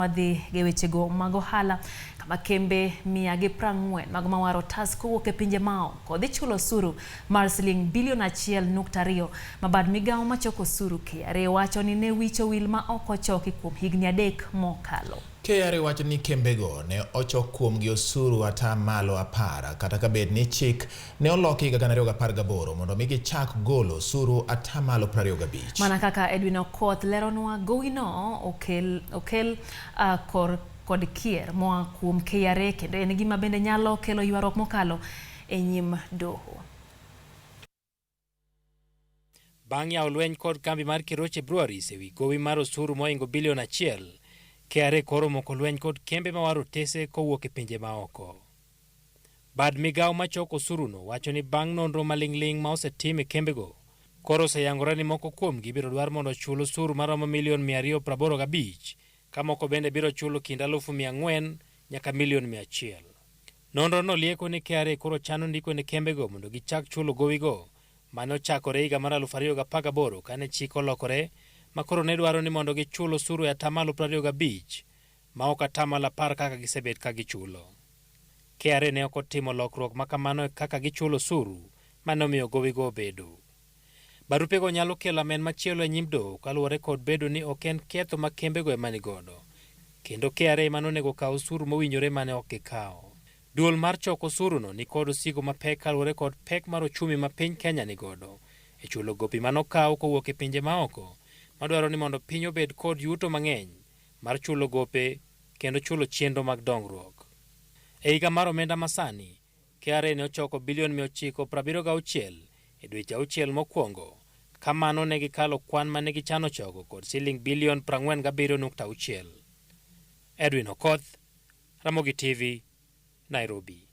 Wadhi gi wechego mag ohala kama kembe 140 mag mawar otese kowuok e pinje maoko dhi chulo osuru mar siling bilion 1.2 ma bad migawo machoko osuru KRA wacho ni ne wicho wil ma ok ochoki kuom higni 3 mokalo. KRA wacho ni kembego ne ochok kuomgi osuru ata malo 10 kata ka bed ni chik ne oloki higa 2018 mondo mi gichak golo osuru ata malo 25. Mana kaka Edwin Okoth leronwa gowino okel kod kier moa kuom KRA kendo en gima bende nyalo kelo ywaruok mokalo e nyim doho. Bang' yawo lweny kod kambi mar Kiroche Breweries ewi gowi mar osuru moingo bilion 1, KRA koro moko lweny kod kembe mawar otese kowuok e pinje maoko. Bad migawo machoko osuruno wacho ni bang' nonro maling'ling ma osetim e kembego, koro oseyangore ni moko kuomgi biro dwar mondo chul osuru maromo milion 285, ka moko bende biro chulo kind 400,000 nyaka milion 100. Nonrono lieko ni KRA koro chano ndiko ne kembego mondo gichak chulo gowigo mane ochakore higa mar 2018 kane chik olokore ma koro ne dwaro ni mondo gichul osuru ata malo 25 ma ok ata malo 10 kaka gisebet ka gichulo. KRA ne ok otimo lokruok ma kamano kaka gichulo osuru mane omiyo gowigo bedo. Barupego nyalo kelo amen machielo e nyim doho kaluwore kod bedo ni ok en ketho ma kembego ema nigodo, kendo KRA ema nonego kawo osuru mowinjore mane ok gikawo. Duol mar choko osuruno ni kod osigo mapek kaluwore kod pek mar ochumi ma piny Kenya nigodo e chulo gopi manokaw kowuok e pinje maoko, madwaro ni mondo piny obed kod yuto mang'eny mar chulo gope kendo chulo chenro mag dongruok. E higa mar omenda masani, KRA ne ochoko bilion 976 e dweche 6 mokwongo, kamano ne gikalo kwan mane gichano choko kod siling bilion 47.6. Edwin Okoth, Ramogi TV, Nairobi.